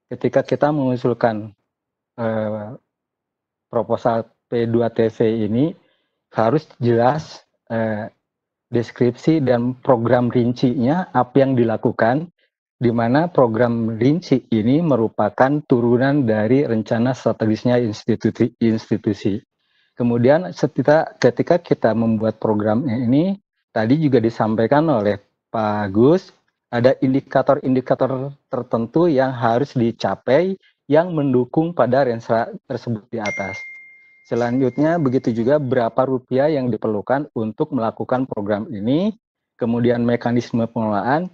ketika kita mengusulkan eh, proposal P2TV ini harus jelas deskripsi dan program rincinya apa yang dilakukan, di mana program rinci ini merupakan turunan dari rencana strategisnya institusi. Kemudian ketika kita membuat program ini, tadi juga disampaikan oleh Pak Agus, ada indikator-indikator tertentu yang harus dicapai yang mendukung pada range tersebut di atas. Selanjutnya begitu juga berapa rupiah yang diperlukan untuk melakukan program ini, kemudian mekanisme pengelolaan.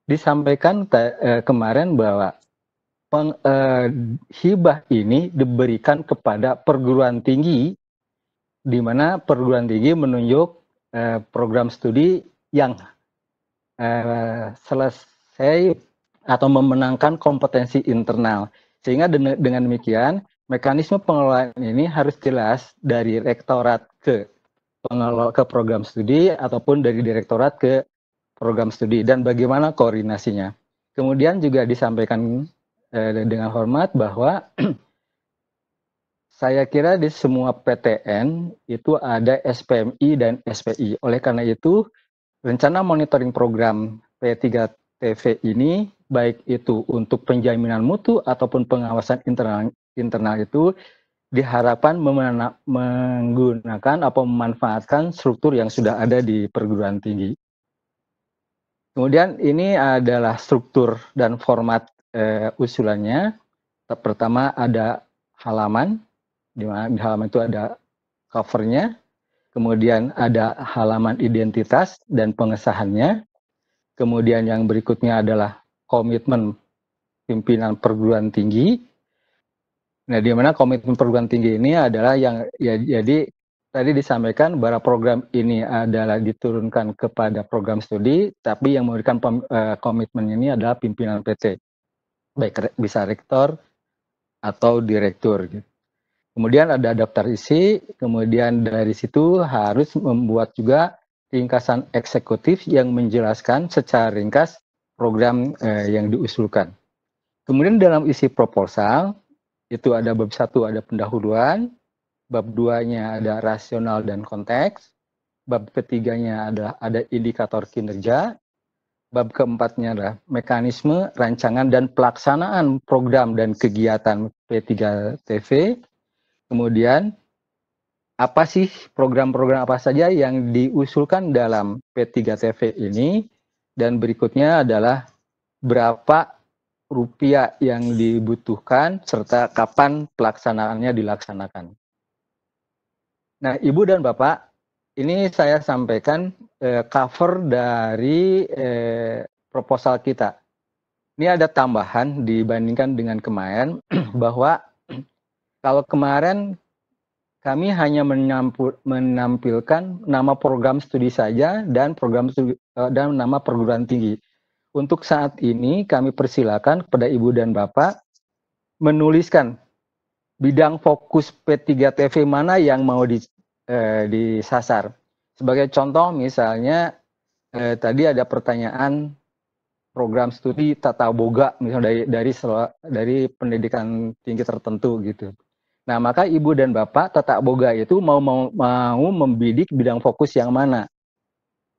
Disampaikan kemarin bahwa hibah ini diberikan kepada perguruan tinggi, di mana perguruan tinggi menunjuk program studi yang selesai atau memenangkan kompetensi internal. Sehingga dengan demikian, mekanisme pengelolaan ini harus jelas dari rektorat ke program studi ataupun dari direktorat ke program studi dan bagaimana koordinasinya. Kemudian juga disampaikan dengan hormat bahwa saya kira di semua PTN itu ada SPMI dan SPI. Oleh karena itu, rencana monitoring program P3TV ini, baik itu untuk penjaminan mutu ataupun pengawasan internal itu, diharapkan menggunakan atau memanfaatkan struktur yang sudah ada di perguruan tinggi. Kemudian ini adalah struktur dan format usulannya. Pertama ada halaman, di mana di halaman itu ada covernya, kemudian ada halaman identitas dan pengesahannya, kemudian yang berikutnya adalah komitmen pimpinan perguruan tinggi. Nah, di mana komitmen perguruan tinggi ini adalah yang ya, jadi tadi disampaikan bahwa program ini adalah diturunkan kepada program studi, tapi yang memberikan komitmen ini adalah pimpinan PT, baik bisa rektor atau direktur. Kemudian ada daftar isi, kemudian dari situ harus membuat juga ringkasan eksekutif yang menjelaskan secara ringkas program yang diusulkan. Kemudian dalam isi proposal, itu ada bab 1 ada pendahuluan, bab 2-nya ada rasional dan konteks, bab ketiganya ada indikator kinerja, bab keempatnya adalah mekanisme, rancangan, dan pelaksanaan program dan kegiatan P3TV. Kemudian, apa sih program-program apa saja yang diusulkan dalam P3TV ini, dan berikutnya adalah berapa rupiah yang dibutuhkan, serta kapan pelaksanaannya dilaksanakan. Nah, Ibu dan Bapak, ini saya sampaikan cover dari proposal kita. Ini ada tambahan dibandingkan dengan kemarin, bahwa kalau kemarin kami hanya menampilkan nama program studi saja dan dan nama perguruan tinggi. Untuk saat ini kami persilakan kepada Ibu dan Bapak menuliskan bidang fokus P3TV mana yang mau disasar. Sebagai contoh misalnya tadi ada pertanyaan program studi tata boga misalnya dari pendidikan tinggi tertentu gitu. Nah, maka Ibu dan Bapak tata boga itu mau membidik bidang fokus yang mana.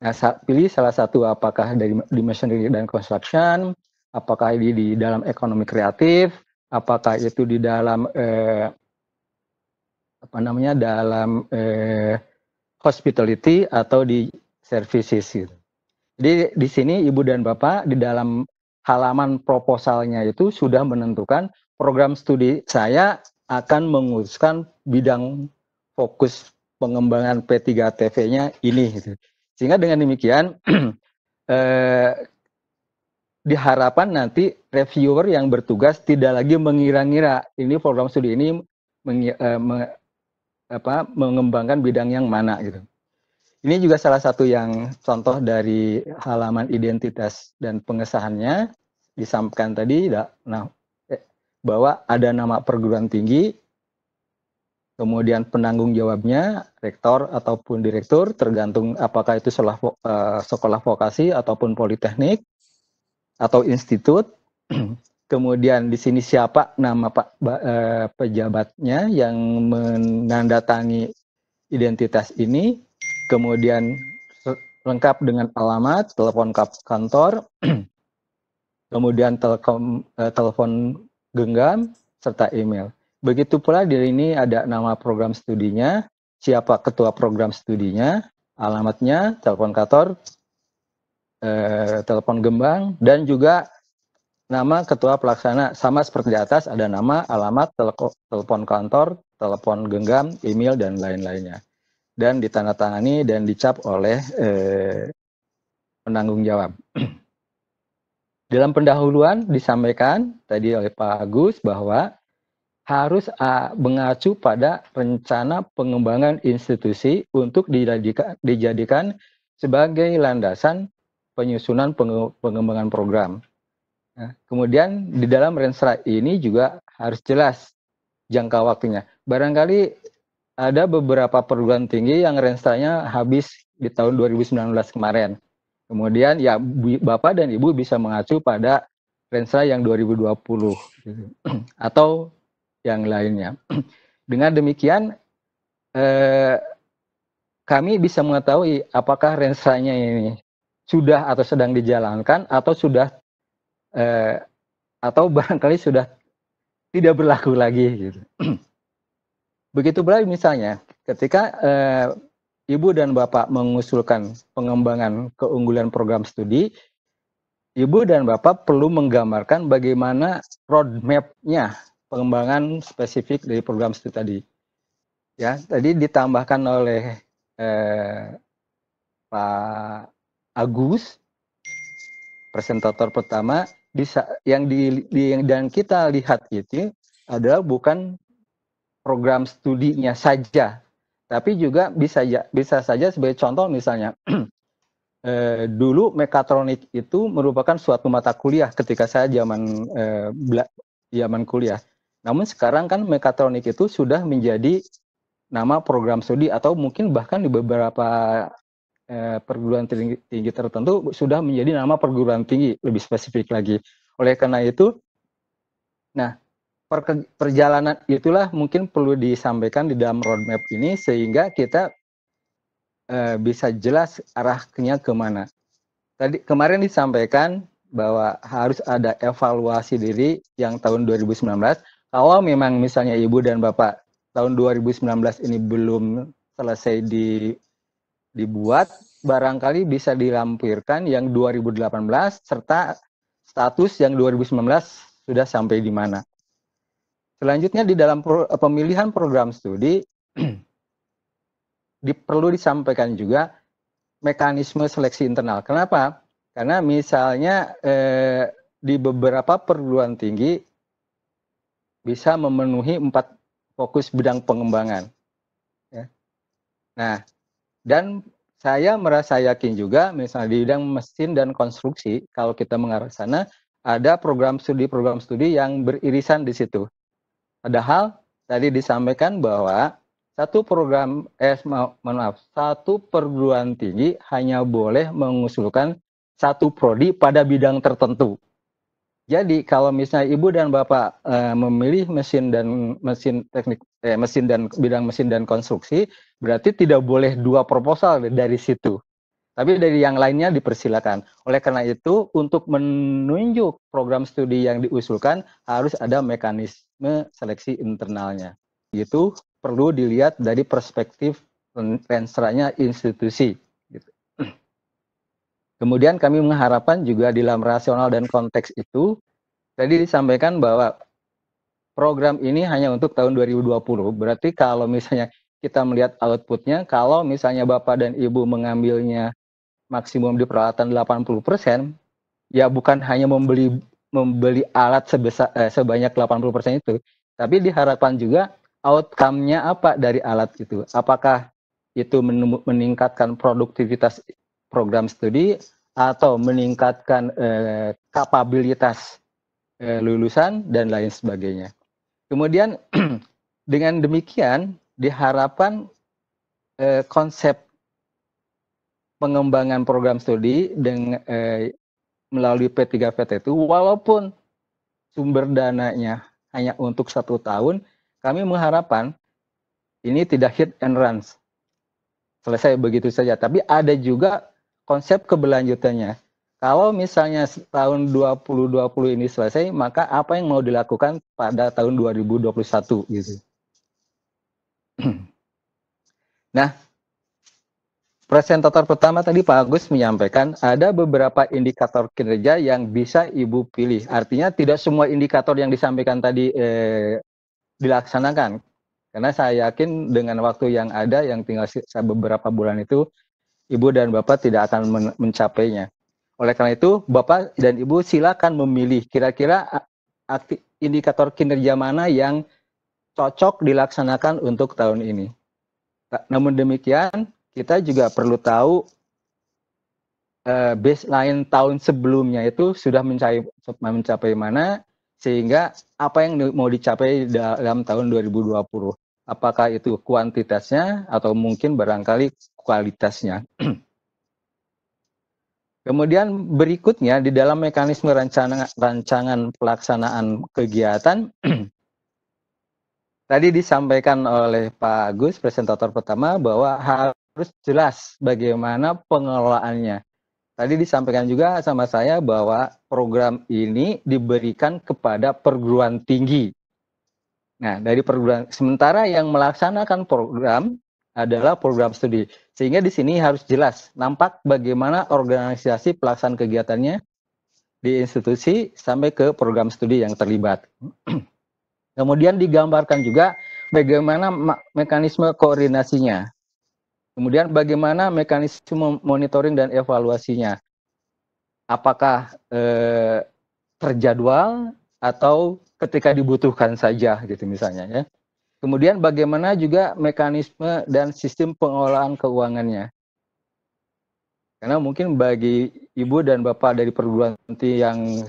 Nah, pilih salah satu, apakah di machinery dan construction, apakah di dalam ekonomi kreatif, apakah itu di dalam dalam hospitality atau di services gitu. Jadi di sini Ibu dan Bapak di dalam halaman proposalnya itu sudah menentukan program studi saya akan menguruskan bidang fokus pengembangan P3TV-nya ini gitu. Sehingga dengan demikian diharapkan nanti reviewer yang bertugas tidak lagi mengira-ngira ini program studi ini mengembangkan bidang yang mana gitu. Ini juga salah satu yang contoh dari halaman identitas dan pengesahannya disampaikan tadi, bahwa ada nama perguruan tinggi, kemudian penanggung jawabnya rektor ataupun direktur, tergantung apakah itu sekolah vokasi ataupun politeknik atau institut. kemudian di sini siapa nama pejabatnya yang menandatangani identitas ini, kemudian lengkap dengan alamat, telepon kantor, kemudian telepon genggam, serta email. Begitu pula di sini ada nama program studinya, siapa ketua program studinya, alamatnya, telepon kantor, telepon genggam, dan juga nama ketua pelaksana. Sama seperti di atas, ada nama, alamat, telepon kantor, telepon genggam, email, dan lain-lainnya. Dan ditandatangani dan dicap oleh penanggung jawab. Dalam pendahuluan disampaikan tadi oleh Pak Agus bahwa harus mengacu pada rencana pengembangan institusi untuk dijadikan sebagai landasan penyusunan pengembangan program. Nah, kemudian di dalam Renstra ini juga harus jelas jangka waktunya. Barangkali ada beberapa perguruan tinggi yang Renstranya habis di tahun 2019 kemarin. Kemudian ya Bapak dan Ibu bisa mengacu pada Renstra yang 2020 gitu. Atau yang lainnya. Dengan demikian kami bisa mengetahui apakah Renstranya ini sudah atau sedang dijalankan atau sudah atau barangkali sudah tidak berlaku lagi gitu. Begitu pula misalnya ketika Ibu dan Bapak mengusulkan pengembangan keunggulan program studi, Ibu dan Bapak perlu menggambarkan bagaimana roadmap-nya pengembangan spesifik dari program studi tadi. Ya, tadi ditambahkan oleh Pak Agus, presentator pertama, dan kita lihat itu adalah bukan program studinya saja, tapi juga bisa saja sebagai contoh misalnya dulu mekatronik itu merupakan suatu mata kuliah ketika saya zaman kuliah. Namun sekarang kan mekatronik itu sudah menjadi nama program studi atau mungkin bahkan di beberapa perguruan tinggi tertentu sudah menjadi nama perguruan tinggi lebih spesifik lagi. Oleh karena itu, nah perjalanan itulah mungkin perlu disampaikan di dalam roadmap ini sehingga kita bisa jelas arahnya kemana. Tadi kemarin disampaikan bahwa harus ada evaluasi diri yang tahun 2019. Kalau memang misalnya Ibu dan Bapak tahun 2019 ini belum selesai dibuat, barangkali bisa dilampirkan yang 2018 serta status yang 2019 sudah sampai di mana. Selanjutnya di dalam pemilihan program studi perlu disampaikan juga mekanisme seleksi internal. Kenapa? Karena misalnya di beberapa perguruan tinggi bisa memenuhi 4 fokus bidang pengembangan. Ya. Nah, dan saya merasa yakin juga misalnya di bidang mesin dan konstruksi, kalau kita mengarah sana, ada program studi yang beririsan di situ. Padahal tadi disampaikan bahwa satu perguruan tinggi hanya boleh mengusulkan satu prodi pada bidang tertentu. Jadi kalau misalnya Ibu dan Bapak memilih mesin dan bidang mesin dan konstruksi, berarti tidak boleh 2 proposal dari situ. Tapi dari yang lainnya dipersilakan. Oleh karena itu, untuk menunjuk program studi yang diusulkan harus ada mekanisme seleksi internalnya. Itu perlu dilihat dari perspektif Renstranya institusi. Gitu. Kemudian kami mengharapkan juga di dalam rasional dan konteks itu, tadi disampaikan bahwa program ini hanya untuk tahun 2020. Berarti kalau misalnya kita melihat outputnya, kalau misalnya Bapak dan Ibu mengambilnya maksimum di peralatan 80%, ya bukan hanya membeli alat sebanyak 80% itu, tapi diharapkan juga outcome-nya apa dari alat itu. Apakah itu meningkatkan produktivitas program studi atau meningkatkan kapabilitas lulusan dan lain sebagainya. Kemudian dengan demikian diharapkan konsep pengembangan program studi dengan melalui P3VT itu walaupun sumber dananya hanya untuk 1 tahun, kami mengharapkan ini tidak hit and run, selesai begitu saja. Tapi ada juga konsep keberlanjutannya. Kalau misalnya tahun 2020 ini selesai, maka apa yang mau dilakukan pada tahun 2021 gitu. Nah, presentator pertama tadi Pak Agus menyampaikan ada beberapa indikator kinerja yang bisa Ibu pilih. Artinya tidak semua indikator yang disampaikan tadi dilaksanakan. Karena saya yakin dengan waktu yang ada yang tinggal beberapa bulan itu, Ibu dan Bapak tidak akan mencapainya. Oleh karena itu, Bapak dan Ibu silakan memilih kira-kira indikator kinerja mana yang cocok dilaksanakan untuk tahun ini. Namun demikian, kita juga perlu tahu baseline tahun sebelumnya itu sudah mencapai mana, sehingga apa yang mau dicapai dalam tahun 2020. Apakah itu kuantitasnya atau mungkin barangkali kualitasnya. Kemudian berikutnya di dalam mekanisme rancangan pelaksanaan kegiatan tadi disampaikan oleh Pak Agus, presentator pertama, bahwa harus jelas bagaimana pengelolaannya. Tadi disampaikan juga sama saya bahwa program ini diberikan kepada perguruan tinggi. Nah, dari perguruan, sementara yang melaksanakan program adalah program studi. Sehingga di sini harus jelas, nampak bagaimana organisasi pelaksanaan kegiatannya di institusi sampai ke program studi yang terlibat. Kemudian digambarkan juga bagaimana mekanisme koordinasinya. Kemudian bagaimana mekanisme monitoring dan evaluasinya. Apakah terjadwal atau ketika dibutuhkan saja gitu misalnya ya. Kemudian bagaimana juga mekanisme dan sistem pengelolaan keuangannya. Karena mungkin bagi Ibu dan Bapak dari perguruan tinggi yang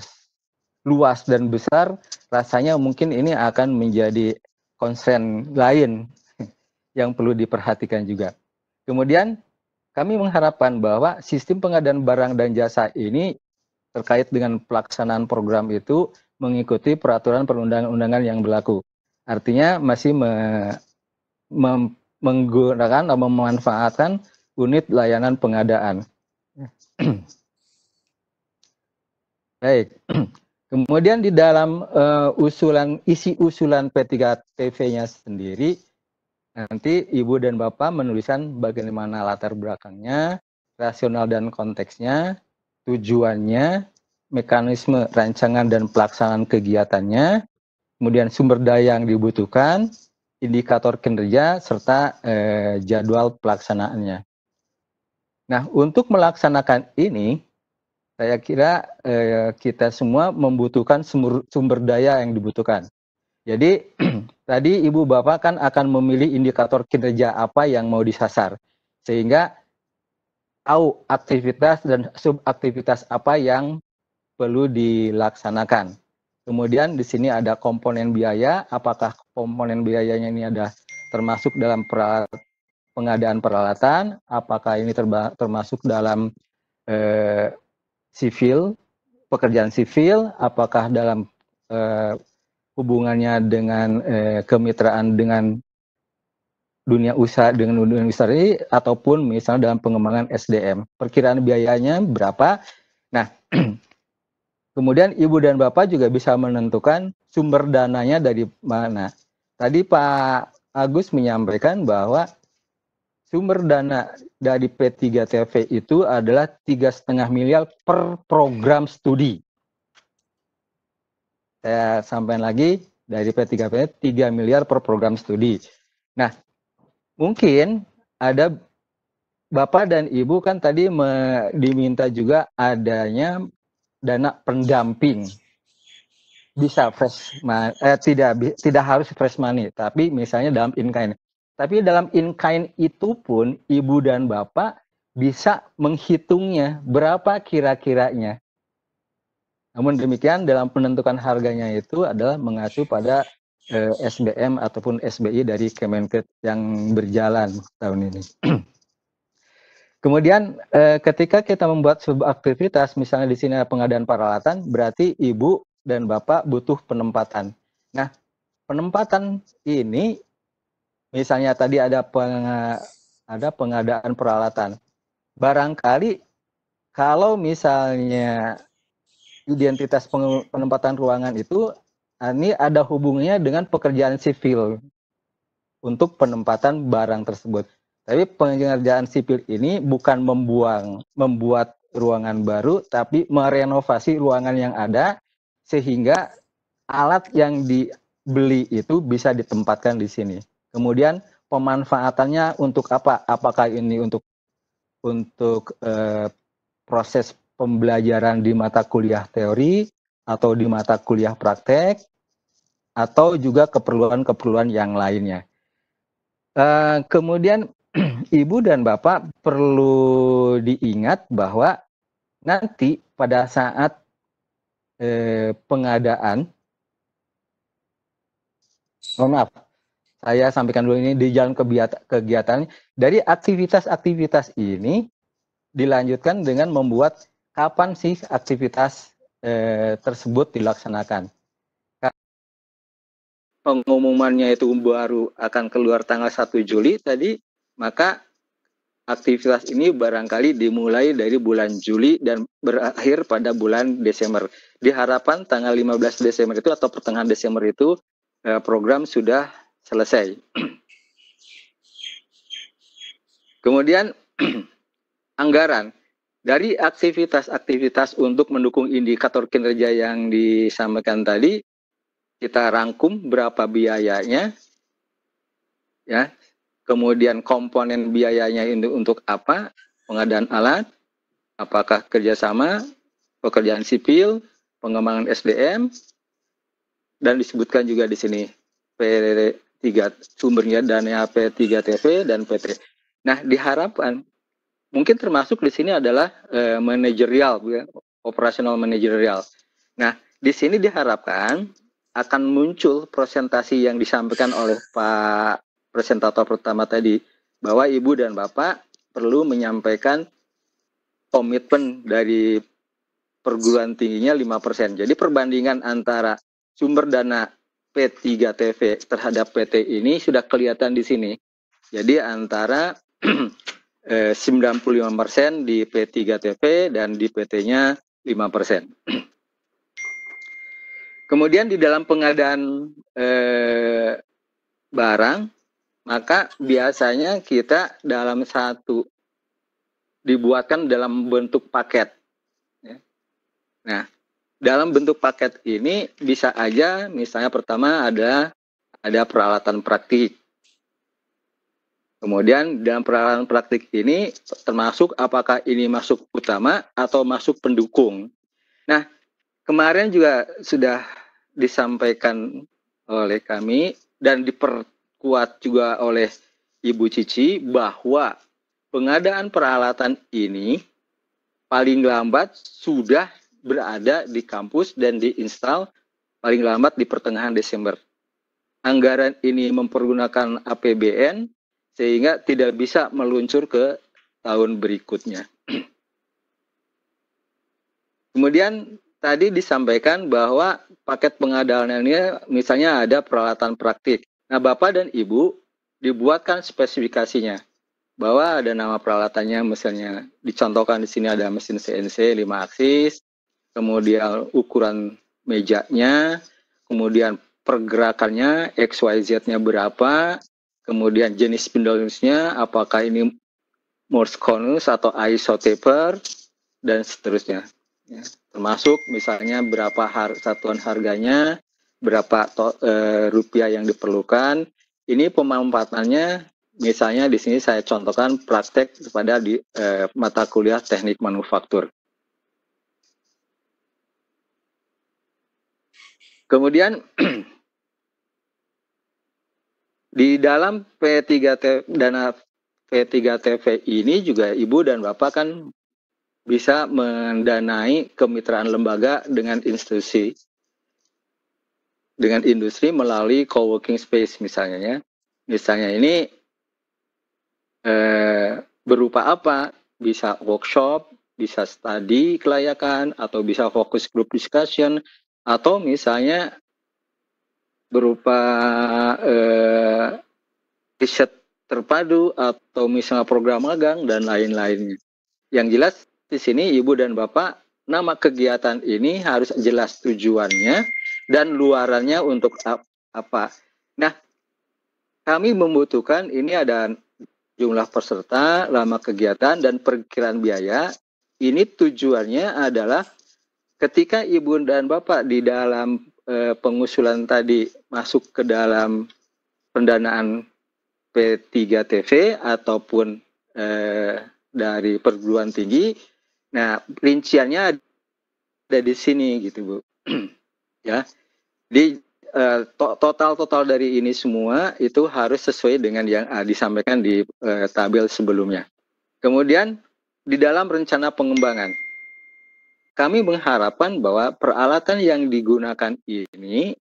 luas dan besar, rasanya mungkin ini akan menjadi concern lain yang perlu diperhatikan juga. Kemudian kami mengharapkan bahwa sistem pengadaan barang dan jasa ini terkait dengan pelaksanaan program itu mengikuti peraturan perundang-undangan yang berlaku. Artinya masih menggunakan atau memanfaatkan unit layanan pengadaan. Baik. Kemudian di dalam isi usulan P3TV-nya sendiri, nanti Ibu dan Bapak menuliskan bagaimana latar belakangnya, rasional dan konteksnya, tujuannya, mekanisme rancangan dan pelaksanaan kegiatannya, kemudian sumber daya yang dibutuhkan, indikator kinerja, serta jadwal pelaksanaannya. Nah, untuk melaksanakan ini, saya kira kita semua membutuhkan sumber daya yang dibutuhkan. Jadi, tadi Ibu Bapak kan akan memilih indikator kinerja apa yang mau disasar. Sehingga tahu aktivitas dan subaktivitas apa yang perlu dilaksanakan. Kemudian di sini ada komponen biaya, apakah komponen biayanya ini ada termasuk dalam pengadaan peralatan, apakah ini termasuk dalam sivil, pekerjaan sivil, apakah dalam hubungannya dengan kemitraan dengan dunia usaha ataupun misalnya dalam pengembangan SDM. Perkiraan biayanya berapa? Nah, kemudian Ibu dan Bapak juga bisa menentukan sumber dananya dari mana. Tadi Pak Agus menyampaikan bahwa sumber dana dari P3TV itu adalah 3,5 miliar per program studi. Saya sampaikan lagi, dari P3TV 3 miliar per program studi. Nah, mungkin ada Bapak dan Ibu kan tadi diminta juga adanya dana pendamping. Bisa fresh money, tidak harus fresh money, tapi misalnya dalam in-kind. Tapi dalam in-kind itu pun Ibu dan Bapak bisa menghitungnya berapa kira-kiranya. Namun demikian dalam penentukan harganya itu adalah mengacu pada SBM ataupun SBI dari Kemenkes yang berjalan tahun ini. Kemudian ketika kita membuat sebuah aktivitas, misalnya di sini ada pengadaan peralatan, berarti Ibu dan Bapak butuh penempatan. Nah, penempatan ini misalnya tadi ada pengadaan peralatan. Barangkali kalau misalnya identitas penempatan ruangan itu ini ada hubungannya dengan pekerjaan sipil untuk penempatan barang tersebut. Tapi pengerjaan sipil ini bukan membuat ruangan baru, tapi merenovasi ruangan yang ada sehingga alat yang dibeli itu bisa ditempatkan di sini. Kemudian pemanfaatannya untuk apa? Apakah ini untuk proses pembelajaran di mata kuliah teori atau di mata kuliah praktek atau juga keperluan-keperluan yang lainnya. Kemudian Ibu dan Bapak perlu diingat bahwa nanti pada saat pengadaan, maaf, saya sampaikan dulu ini di jalan kegiatan dari aktivitas-aktivitas ini dilanjutkan dengan membuat kapan sih aktivitas tersebut dilaksanakan. Pengumumannya itu baru akan keluar tanggal 1 Juli tadi, maka aktivitas ini barangkali dimulai dari bulan Juli dan berakhir pada bulan Desember. Diharapkan tanggal 15 Desember itu atau pertengahan Desember itu program sudah selesai. Kemudian anggaran. Dari aktivitas-aktivitas untuk mendukung indikator kinerja yang disampaikan tadi, kita rangkum berapa biayanya, ya. Kemudian komponen biayanya ini untuk apa? Pengadaan alat, apakah kerjasama, pekerjaan sipil, pengembangan SDM, dan disebutkan juga di sini P3 sumbernya dana P3TV dan PT. Nah, diharapkan mungkin termasuk di sini adalah manajerial, operasional manajerial. Nah, di sini diharapkan akan muncul presentasi yang disampaikan oleh Pak presentator pertama tadi, bahwa Ibu dan Bapak perlu menyampaikan komitmen dari perguruan tingginya 5%. Jadi perbandingan antara sumber dana P3TV terhadap PT ini sudah kelihatan di sini. Jadi antara 95% di P3TV dan di PT-nya 5%. Kemudian di dalam pengadaan barang, maka biasanya kita dalam satu dibuatkan dalam bentuk paket. Nah, dalam bentuk paket ini bisa aja misalnya pertama ada peralatan praktik. Kemudian dalam peralatan praktik ini termasuk apakah ini masuk utama atau masuk pendukung. Nah, kemarin juga sudah disampaikan oleh kami dan diperkuat juga oleh Ibu Cici bahwa pengadaan peralatan ini paling lambat sudah berada di kampus dan diinstal paling lambat di pertengahan Desember. Anggaran ini mempergunakan APBN sehingga tidak bisa meluncur ke tahun berikutnya. Kemudian tadi disampaikan bahwa paket pengadaannya misalnya ada peralatan praktik. Nah, Bapak dan Ibu dibuatkan spesifikasinya bahwa ada nama peralatannya, misalnya dicontohkan di sini ada mesin CNC 5 aksis, kemudian ukuran mejanya, kemudian pergerakannya XYZ-nya berapa, kemudian jenis spindle-nya apakah ini Morse konus atau ISO taper, dan seterusnya. Ya, termasuk misalnya berapa satuan harganya, berapa rupiah yang diperlukan. Ini pemanfaatannya misalnya di sini saya contohkan praktek kepada di mata kuliah teknik manufaktur. Kemudian di dalam dana P3TV ini juga Ibu dan Bapak kan bisa mendanai kemitraan lembaga dengan institusi, dengan industri melalui co-working space misalnya ya. Misalnya ini berupa apa? Bisa workshop, bisa study kelayakan, atau bisa focus group discussion, atau misalnya berupa riset terpadu atau misalnya program magang dan lain-lainnya. Yang jelas di sini Ibu dan Bapak, nama kegiatan ini harus jelas tujuannya dan luarannya untuk apa. Nah, kami membutuhkan ini ada jumlah peserta, lama kegiatan, dan perkiraan biaya. Ini tujuannya adalah ketika Ibu dan Bapak di dalam pengusulan tadi masuk ke dalam pendanaan P3TV ataupun dari perguruan tinggi, nah rinciannya ada di sini gitu Bu. Ya, di total dari ini semua itu harus sesuai dengan yang disampaikan di tabel sebelumnya. Kemudian di dalam rencana pengembangan, kami mengharapkan bahwa peralatan yang digunakan ini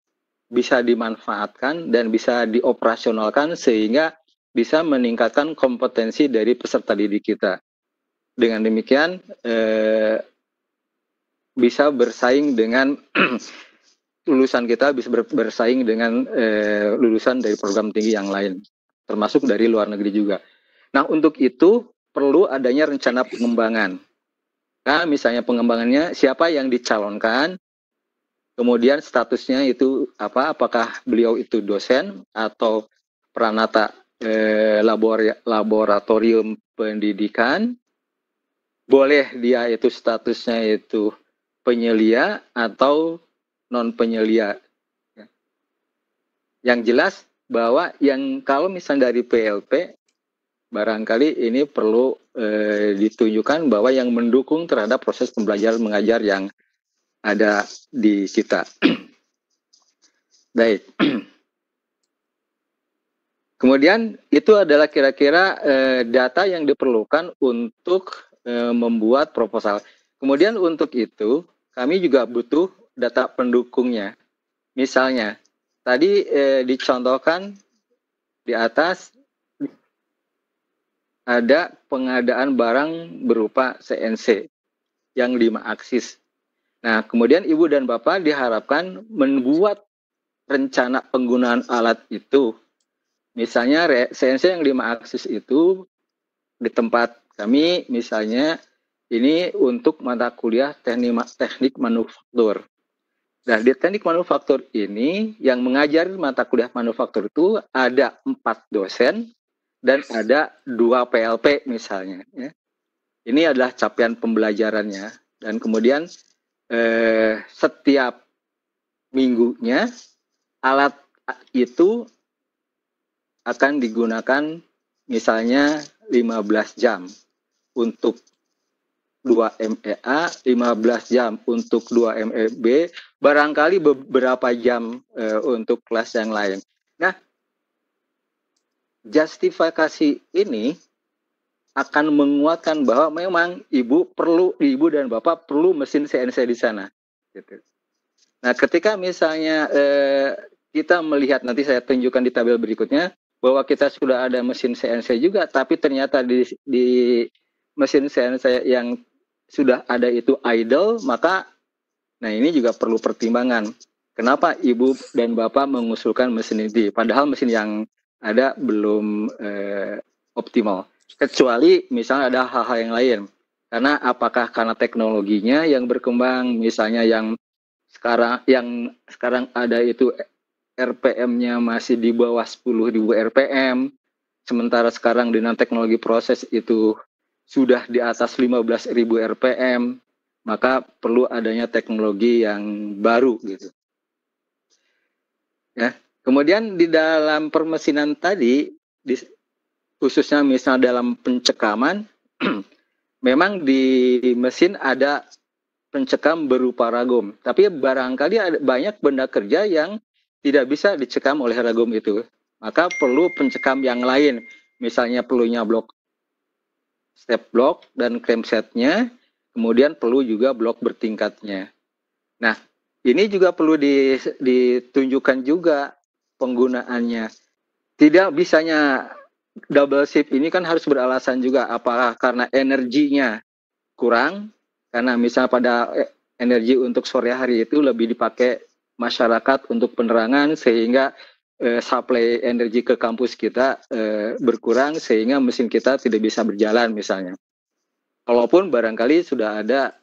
bisa dimanfaatkan dan bisa dioperasionalkan sehingga bisa meningkatkan kompetensi dari peserta didik kita. Dengan demikian bisa bersaing dengan lulusan kita, bisa bersaing dengan lulusan dari program tinggi yang lain, termasuk dari luar negeri juga. Nah, untuk itu perlu adanya rencana pengembangan. Nah, misalnya pengembangannya siapa yang dicalonkan, kemudian statusnya itu apa, apakah beliau itu dosen atau peranata laboratorium pendidikan, boleh dia itu statusnya itu penyelia atau non penyelia. Yang jelas bahwa yang kalau misalnya dari PLP, barangkali ini perlu ditunjukkan bahwa yang mendukung terhadap proses pembelajaran mengajar yang ada di kita. Baik. Kemudian itu adalah kira-kira data yang diperlukan untuk membuat proposal. Kemudian untuk itu kami juga butuh data pendukungnya. Misalnya tadi dicontohkan di atas ada pengadaan barang berupa CNC yang 5 aksis. Nah, kemudian Ibu dan Bapak diharapkan membuat rencana penggunaan alat itu. Misalnya CNC yang 5 aksis itu di tempat kami misalnya ini untuk mata kuliah teknik manufaktur. Nah, di teknik manufaktur ini yang mengajar mata kuliah manufaktur itu ada 4 dosen dan ada 2 PLP misalnya. Ya. Ini adalah capaian pembelajarannya. Dan kemudian setiap minggunya alat itu akan digunakan misalnya 15 jam untuk 2 MEA, 15 jam untuk 2 MEB, barangkali beberapa jam untuk kelas yang lain. Nah, justifikasi ini akan menguatkan bahwa memang Ibu dan Bapak perlu mesin CNC di sana. Gitu. Nah, ketika misalnya kita melihat, nanti saya tunjukkan di tabel berikutnya, bahwa kita sudah ada mesin CNC juga, tapi ternyata di mesin CNC yang sudah ada itu idle, maka nah ini juga perlu pertimbangan. Kenapa Ibu dan Bapak mengusulkan mesin ini, padahal mesin yang ada belum optimal. Kecuali misalnya ada hal-hal yang lain. Karena apakah karena teknologinya yang berkembang, misalnya yang sekarang ada itu RPM-nya masih di bawah 10.000 RPM, sementara sekarang dengan teknologi proses itu sudah di atas 15.000 RPM, maka perlu adanya teknologi yang baru gitu. Ya. Kemudian di dalam permesinan tadi, khususnya misalnya dalam pencekaman, memang di mesin ada pencekam berupa ragum. Tapi barangkali ada banyak benda kerja yang tidak bisa dicekam oleh ragum itu. Maka perlu pencekam yang lain. Misalnya perlunya blok step block dan cranksetnya, kemudian perlu juga blok bertingkatnya. Nah, ini juga perlu ditunjukkan juga penggunaannya. Tidak bisanya double shift ini kan harus beralasan juga, apakah karena energinya kurang, karena misalnya pada energi untuk sore hari itu lebih dipakai masyarakat untuk penerangan, sehingga supply energi ke kampus kita berkurang, sehingga mesin kita tidak bisa berjalan misalnya. Walaupun barangkali sudah ada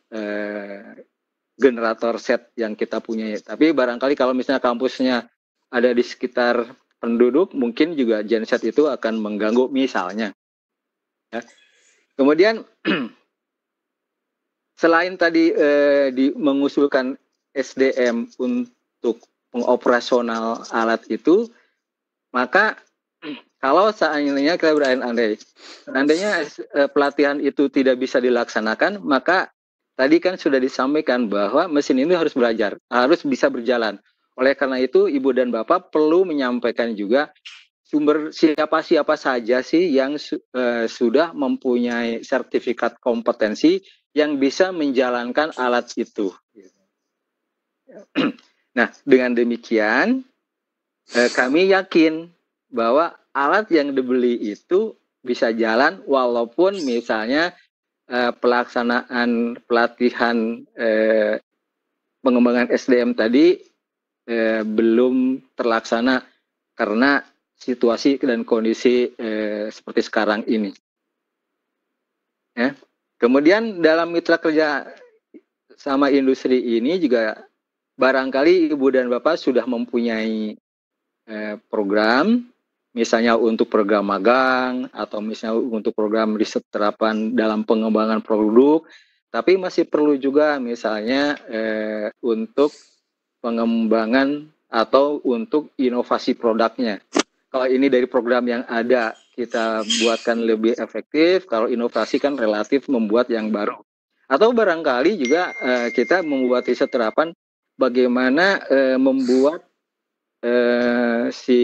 generator set yang kita punya, tapi barangkali kalau misalnya kampusnya ada di sekitar penduduk, mungkin juga genset itu akan mengganggu misalnya. Ya. Kemudian selain tadi mengusulkan SDM untuk pengoperasional alat itu, maka kalau seandainya kita berandai-andai, seandainya pelatihan itu tidak bisa dilaksanakan, maka tadi kan sudah disampaikan bahwa mesin ini harus belajar, harus bisa berjalan. Oleh karena itu, Ibu dan Bapak perlu menyampaikan juga sumber siapa saja sih yang sudah mempunyai sertifikat kompetensi yang bisa menjalankan alat itu. Nah, dengan demikian kami yakin bahwa alat yang dibeli itu bisa jalan walaupun misalnya pelaksanaan pelatihan pengembangan SDM tadi belum terlaksana karena situasi dan kondisi seperti sekarang ini. Ya. Kemudian dalam mitra kerja sama industri ini juga barangkali Ibu dan Bapak sudah mempunyai program, misalnya untuk program magang atau misalnya untuk program riset terapan dalam pengembangan produk, tapi masih perlu juga misalnya untuk pengembangan atau untuk inovasi produknya. Kalau ini dari program yang ada, kita buatkan lebih efektif. Kalau inovasi kan relatif membuat yang baru. Atau barangkali juga kita membuat riset terapan bagaimana membuat si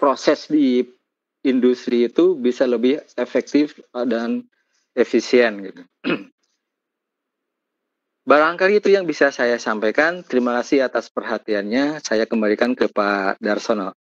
proses di industri itu bisa lebih efektif dan efisien gitu. Barangkali itu yang bisa saya sampaikan. Terima kasih atas perhatiannya. Saya kembalikan ke Pak Darsono.